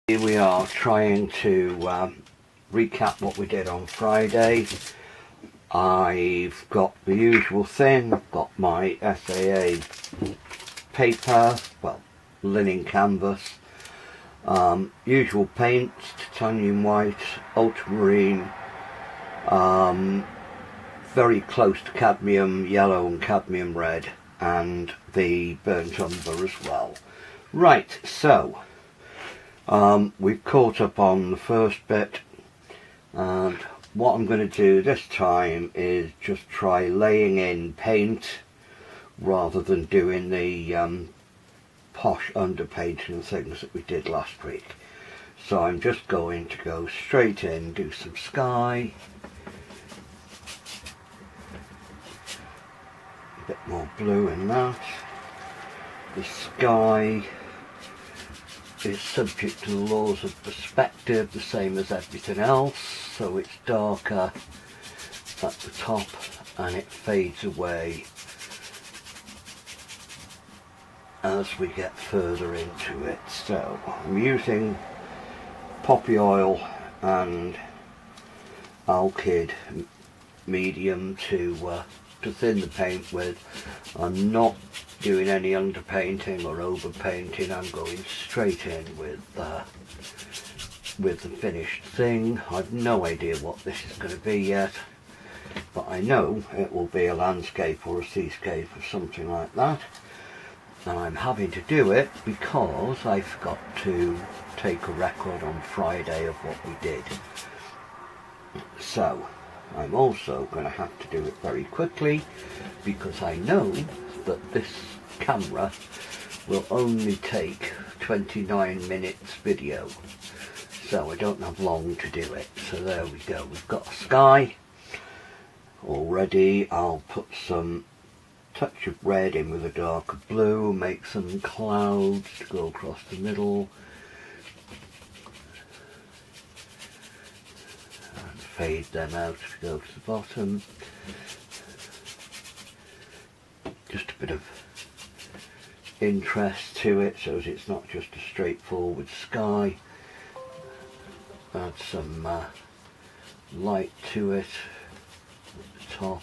Here we are trying to recap what we did on Friday. I've got the usual thing. I've got my SAA paper, well, linen canvas, usual paints, titanium white, ultramarine, very close to cadmium yellow and cadmium red, and the burnt umber as well. Right, so we've caught up on the first bit, and what I'm going to do this time is just try laying in paint rather than doing the posh underpainting things that we did last week. So I'm just going to go straight in, do some sky, a bit more blue in that. The sky is subject to the laws of perspective, the same as everything else, so it's darker at the top and it fades away as we get further into it. So I'm using poppy oil and alkyd medium to thin the paint with. I'm not doing any underpainting or overpainting. I'm going straight in with the finished thing. I've no idea what this is going to be yet, but I know it will be a landscape or a seascape or something like that, and I'm having to do it because I forgot to take a record on Friday of what we did. So I'm also going to have to do it very quickly because I know that this camera will only take 29 minutes video, so I don't have long to do it. So there we go, we've got a sky already. I'll put some touch of red in with a darker blue, make some clouds to go across the middle, and fade them out to go to the bottom. Just a bit of interest to it so that it's not just a straightforward sky. Add some light to it at the top,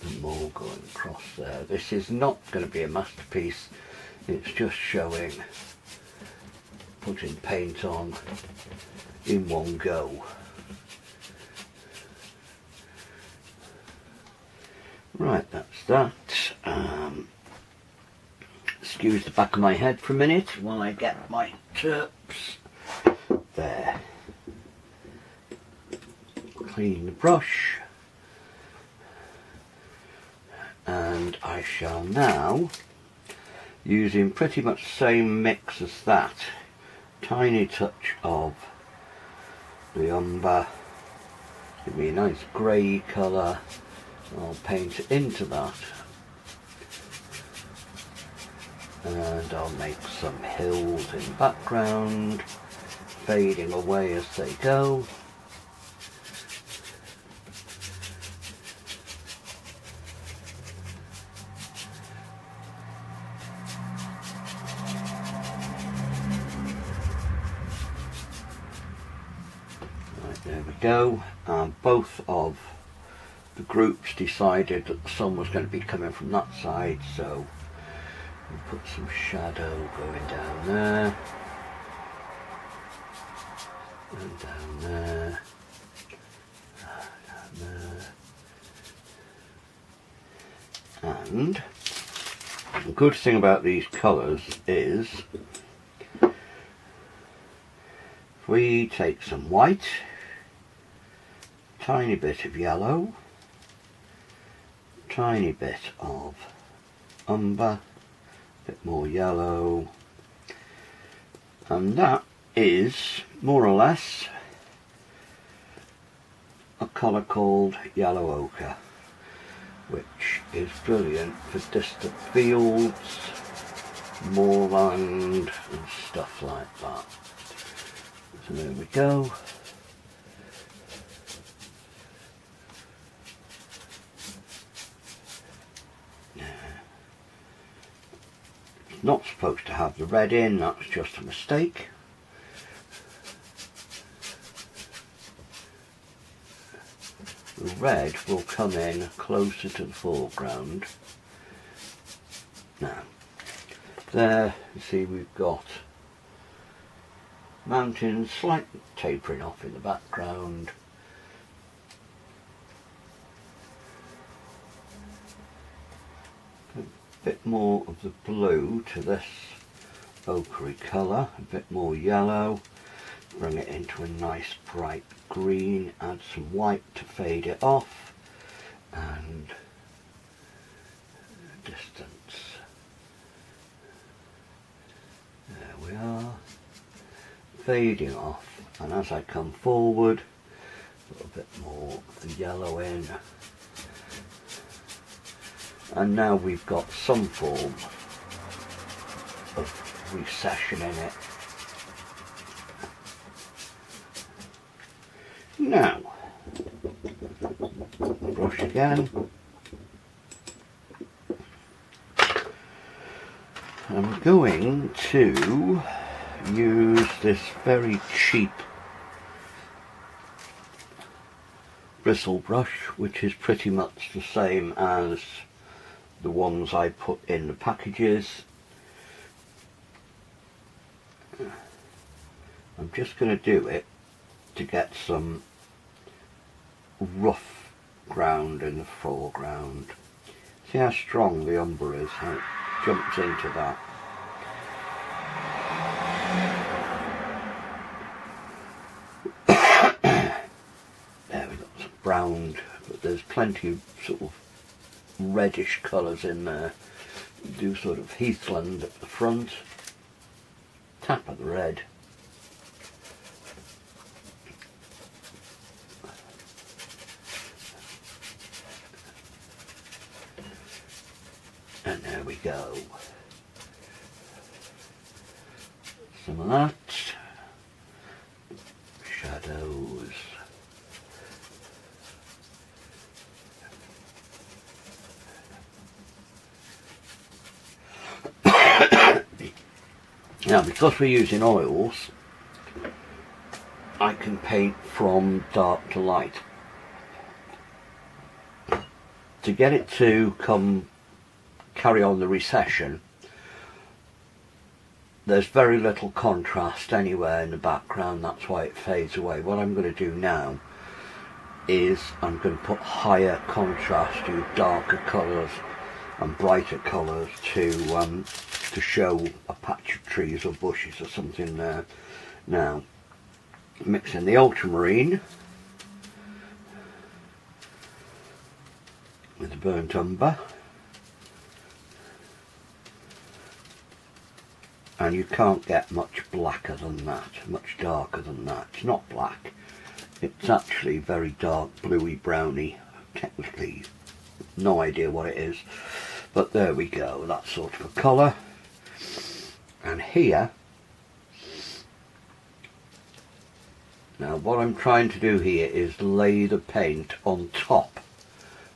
and more going across there. This is not going to be a masterpiece, it's just showing putting paint on in one go. Right, that's that. Excuse the back of my head for a minute while I get my terps. There. Clean the brush. And I shall now, using pretty much the same mix as that, tiny touch of the umber, give me a nice grey colour. I'll paint into that, and I'll make some hills in the background, fading away as they go. Right, there we go. Both of the groups decided that the sun was going to be coming from that side, so we'll put some shadow going down there and down there, down there. And the good thing about these colours is if we take some white, tiny bit of yellow, tiny bit of umber, a bit more yellow, and that is more or less a colour called yellow ochre, which is brilliant for distant fields, moorland and stuff like that. So there we go. It's not supposed to have the red in, that's just a mistake. The red will come in closer to the foreground. Now, there you see we've got mountains slightly tapering off in the background. A bit more of the blue to this ochre colour, a bit more yellow, bring it into a nice bright green, add some white to fade it off, and distance. There we are, fading off, and as I come forward, a little bit more of the yellow in, and now we've got some form of recession in it. Now, brush again. I'm going to use this very cheap bristle brush, which is pretty much the same as the ones I put in the packages. I'm just going to do it to get some rough ground in the foreground. See how strong the umber is, how it jumps into that. There we've got some brown, but there's plenty of sort of reddish colours in there. Do sort of heathland at the front, tap of the red. And there we go. Some of that. Shadows. Now, because we're using oils, I can paint from dark to light. To get it to carry on the recession, there's very little contrast anywhere in the background, that's why it fades away. What I'm going to do now is I'm going to put higher contrast, use darker colours and brighter colours to show a patch of trees or bushes or something there. Now, mixing the ultramarine with the burnt umber, and you can't get much blacker than that, much darker than that. It's not black, it's actually very dark bluey browny, technically no idea what it is, but there we go, that sort of a colour. And here, now what I'm trying to do here is lay the paint on top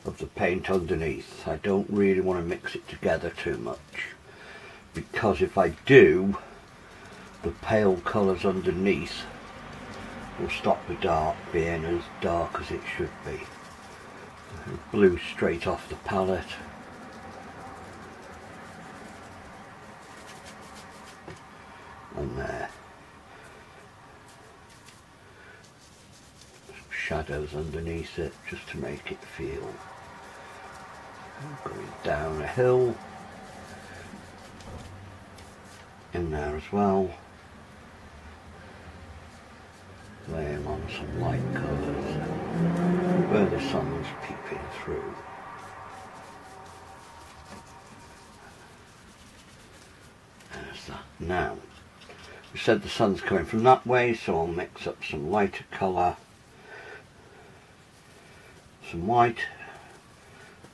of the paint underneath. I don't really want to mix it together too much, because if I do, the pale colours underneath will stop the dark being as dark as it should be. Blue straight off the palette. And there. Some shadows underneath it just to make it feel going down a hill. In there as well. Laying on some light colours where the sun's peeping through. There's that. Now, we said the sun's coming from that way, so I'll mix up some lighter colour, some white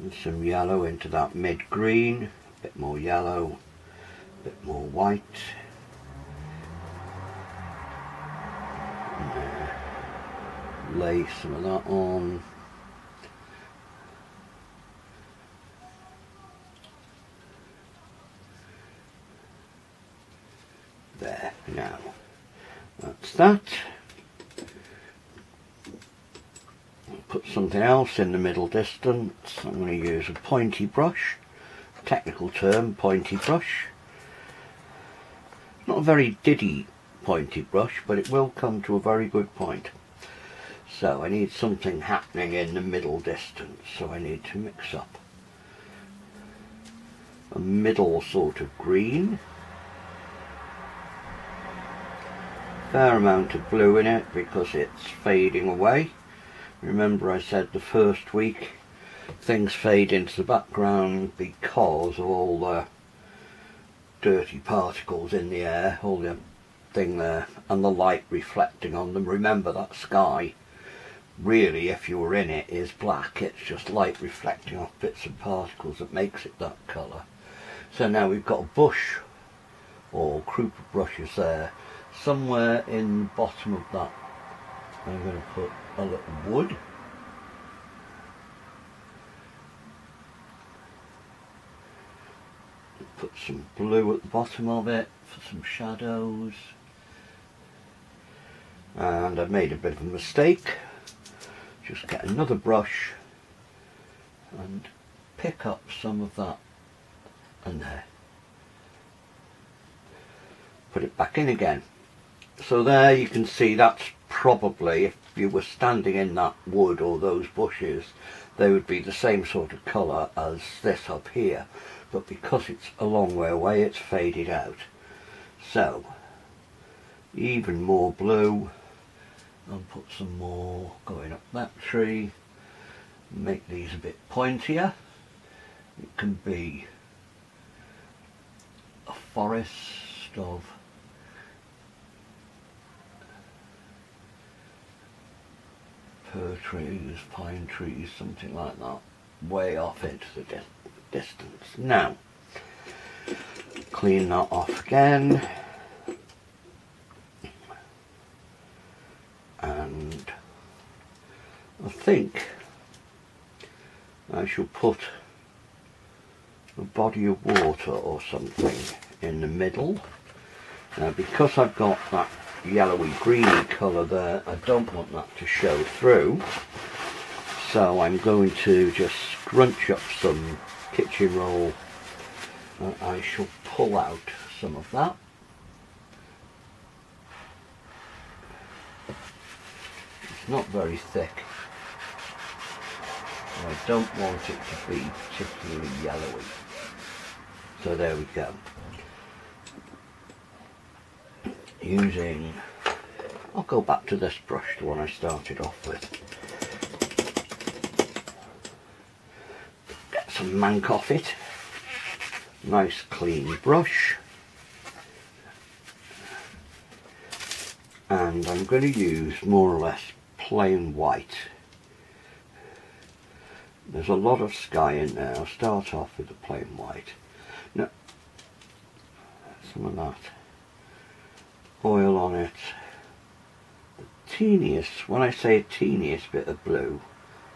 and some yellow into that mid-green, a bit more yellow, a bit more white. And lay some of that on. There, now that's that. Put something else in the middle distance. I'm going to use a pointy brush, technical term, pointy brush. Not a very diddy pointy brush, but it will come to a very good point. So I need something happening in the middle distance, so I need to mix up a middle sort of green, fair amount of blue in it because it's fading away. Remember I said the first week things fade into the background because of all the dirty particles in the air, all the thing there, and the light reflecting on them. Remember that sky, really, if you were in it, is black. It's just light reflecting off bits of particles that makes it that colour. So now we've got a bush or group of brushes there. Somewhere in the bottom of that I'm going to put a little wood. Put some blue at the bottom of it for some shadows. And I've made a bit of a mistake. Just get another brush and pick up some of that and there. Put it back in again. So there you can see that's probably, if you were standing in that wood or those bushes, they would be the same sort of colour as this up here. But because it's a long way away, it's faded out. So, even more blue. I'll put some more going up that tree. Make these a bit pointier. It can be a forest of fir trees, pine trees, something like that, way off into the distance. Now, clean that off again, and I think I shall put a body of water or something in the middle. Now, because I've got that yellowy greeny colour there, I don't want that to show through, so I'm going to just scrunch up some kitchen roll and I shall pull out some of that. It's not very thick. I don't want it to be particularly yellowy. So there we go. I'll go back to this brush, the one I started off with. Get some mank off it. Nice clean brush. And I'm going to use more or less plain white. There's a lot of sky in there. I'll start off with the plain white. Now, some of that oil on it. The teeniest, when I say teeniest bit of blue,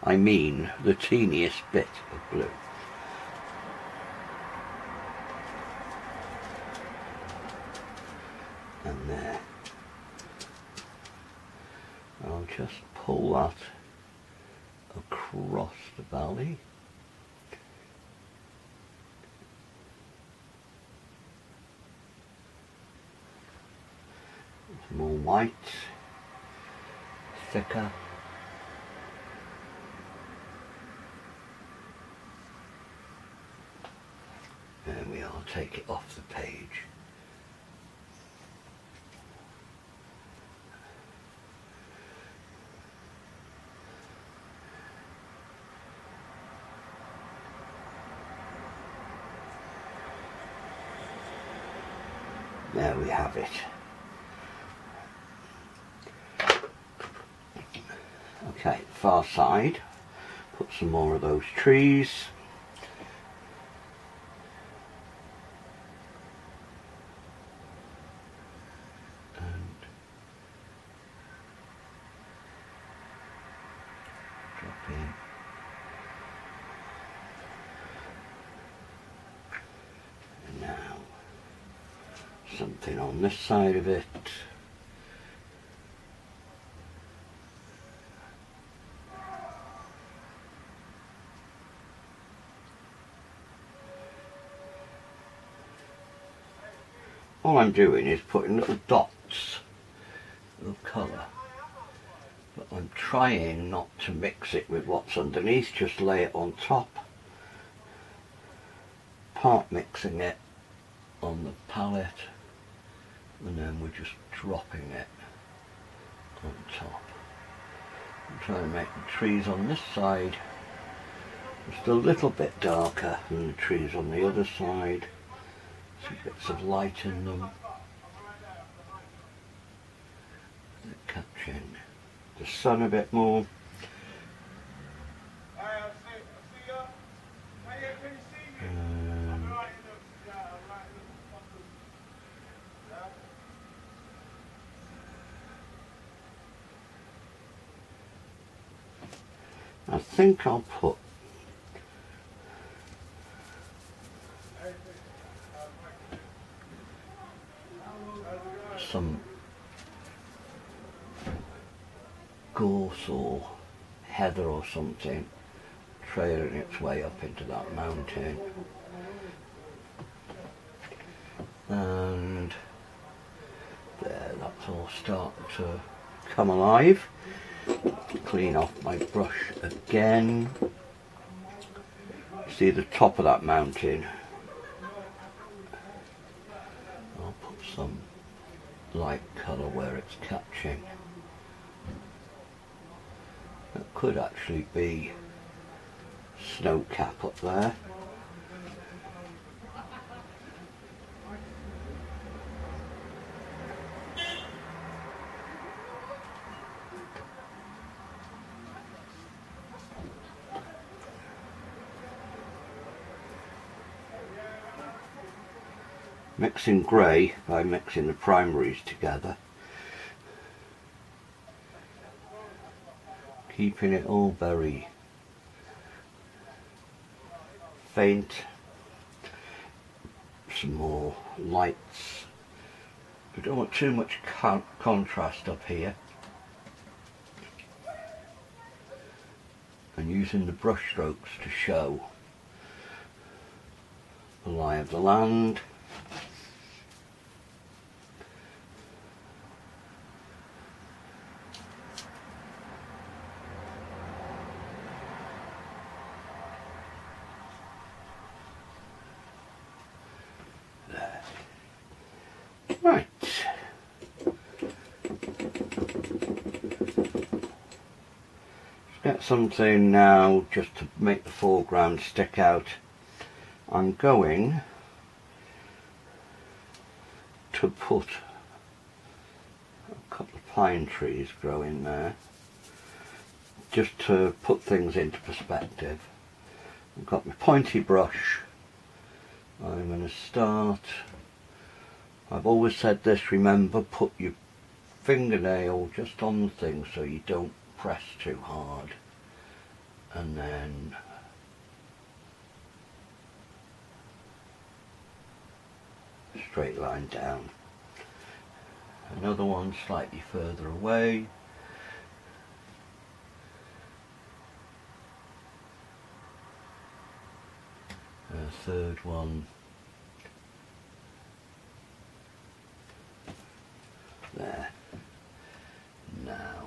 I mean the teeniest bit of blue. And there. I'll just pull that across the valley. More white, thicker. There we are, take it off the page. There we have it. Okay, far side, put some more of those trees. And drop in. Now, something on this side of it. All I'm doing is putting little dots of colour, but I'm trying not to mix it with what's underneath, just lay it on top, part mixing it on the palette, and then we're just dropping it on top. I'm trying to make the trees on this side just a little bit darker than the trees on the other side. Some bits of light in them. They're catching the sun a bit more. I think I'll put some gorse or heather or something trailing its way up into that mountain, and there, that's all starting to come alive. Clean off my brush again. See the top of that mountain? I'll put some light colour where it's catching. That could actually be snow cap up there. Mixing grey by mixing the primaries together, keeping it all very faint. Some more lights. We don't want too much contrast up here, and using the brush strokes to show the lie of the land. Right. Let's get something now just to make the foreground stick out. I'm going to put a couple of pine trees growing there, just to put things into perspective. I've got my pointy brush. I'm going to start. I've always said this, remember, put your fingernail just on the thing so you don't press too hard, and then straight line down. Another one slightly further away. A third one there. Now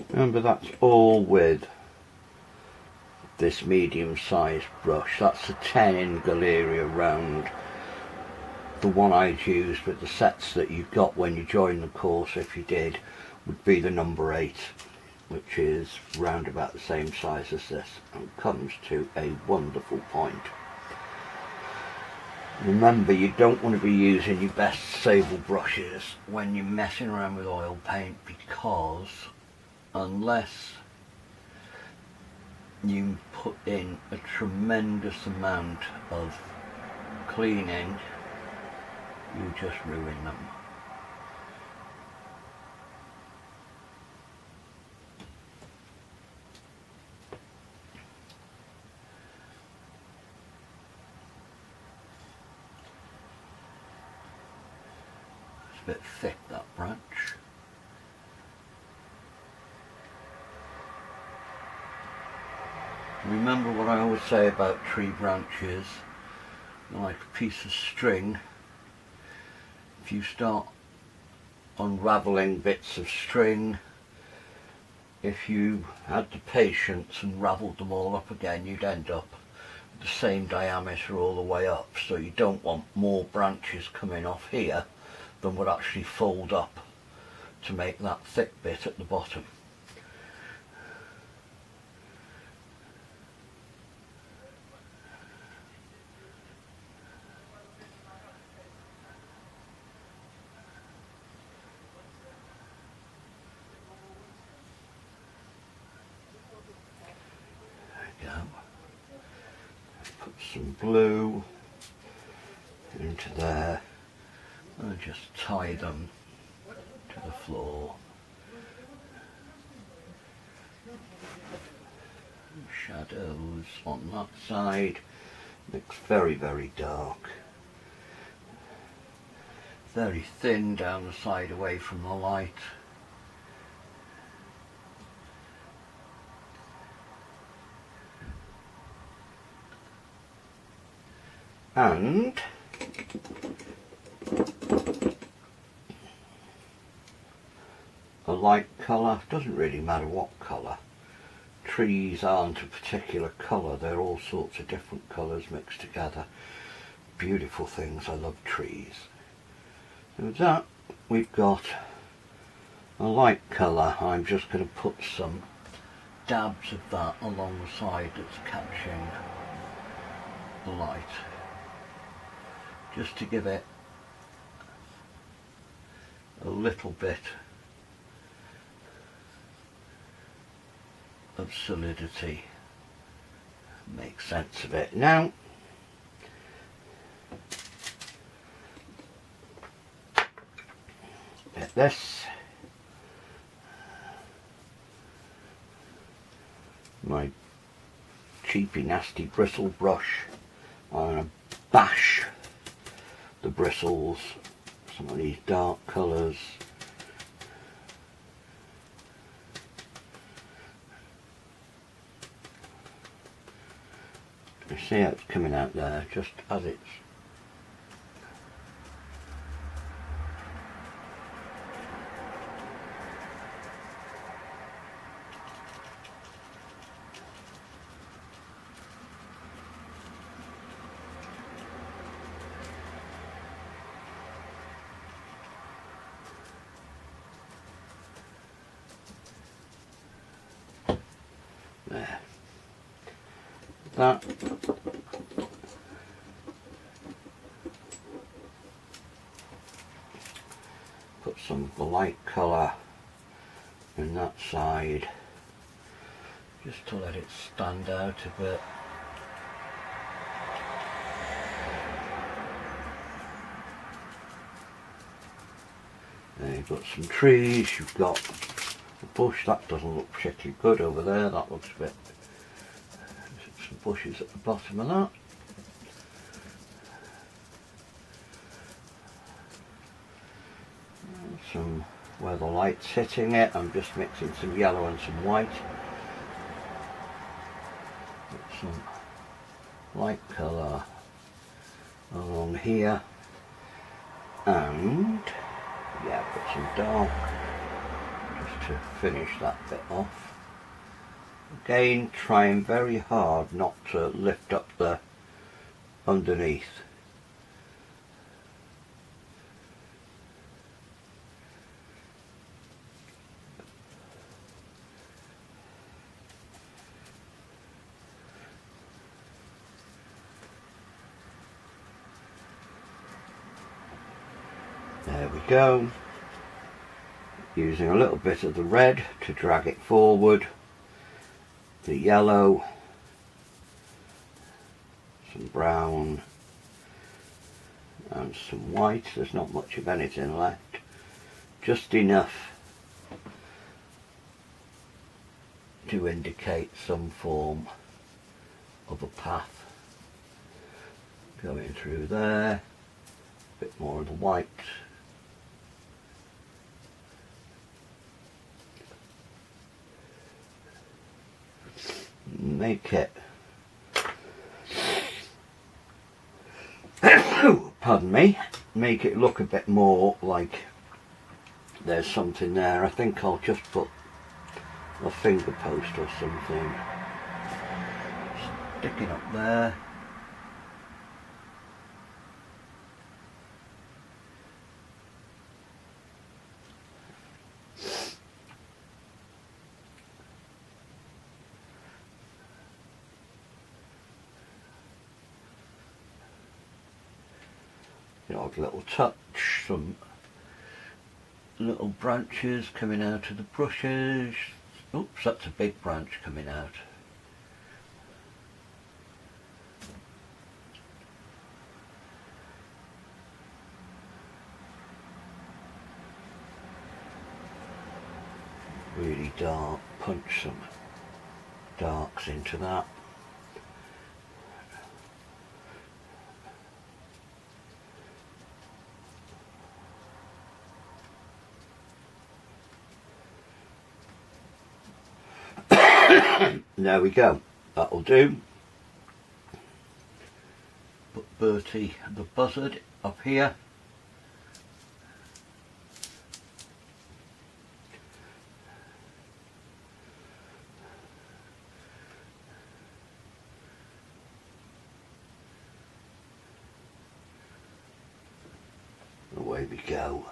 remember, that's all with this medium-sized brush. That's a 10 in Galeria round. The one I'd used with the sets that you got when you joined the course, if you did, would be the number 8, which is round about the same size as this, and comes to a wonderful point. Remember, you don't want to be using your best sable brushes when you're messing around with oil paint, because unless you put in a tremendous amount of cleaning, you just ruin them. a bit thick, that branch. Remember what I always say about tree branches, they're like a piece of string. If you start unravelling bits of string, if you had the patience and ravelled them all up again, you'd end up with the same diameter all the way up. So you don't want more branches coming off here than would actually fold up to make that thick bit at the bottom. Put some glue into there and just tie them to the floor. Shadows on that side. Looks very, very dark. Very thin down the side away from the light. And a light colour, doesn't really matter what colour. Trees aren't a particular colour, they're all sorts of different colours mixed together. Beautiful things, I love trees. So with that, we've got a light colour. I'm just going to put some dabs of that along the side that's catching the light, just to give it a little bit of solidity, make sense of it. Now get this, my cheapy nasty bristle brush. I'm going to bash the bristles, some of these dark colours. You see how it's coming out there, just as it's there. That put some of the light colour in that side, just to let it stand out a bit. There you've got some trees, you've got a bush. That doesn't look particularly good over there, that looks a bit, some bushes at the bottom of that. And some where the light's hitting it, I'm just mixing some yellow and some white. Put some light colour along here, and yeah, put some dark just to finish that bit off. Again, trying very hard not to lift up the underneath. There we go. Using a little bit of the red to drag it forward, the yellow, some brown and some white. There's not much of anything left, just enough to indicate some form of a path going through there. A bit more of the white and make it pardon me, make it look a bit more like there's something there. I think I'll just put a finger post or something sticking up there. The odd little touch, some little branches coming out of the brushes. Oops, that's a big branch coming out. Really dark, punch some darks into that. There we go, that'll do. Put Bertie the buzzard up here. Away we go.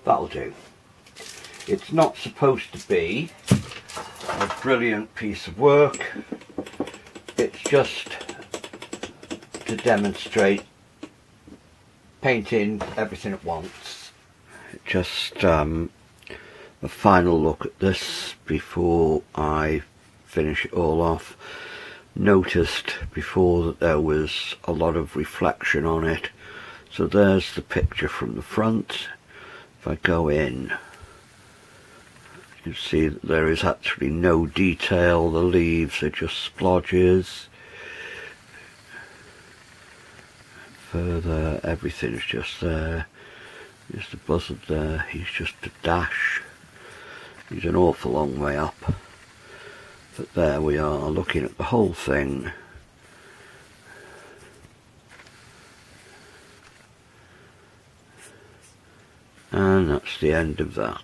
That'll do. It's not supposed to be a brilliant piece of work. It's just to demonstrate painting everything at once. Just a final look at this before I finish it all off. Noticed before that there was a lot of reflection on it. So there's the picture from the front. If I go in, you see that there is actually no detail. The leaves are just splodges. Further, everything's just there. There's the buzzard there. He's just a dash. He's an awful long way up. But there we are, looking at the whole thing. And that's the end of that.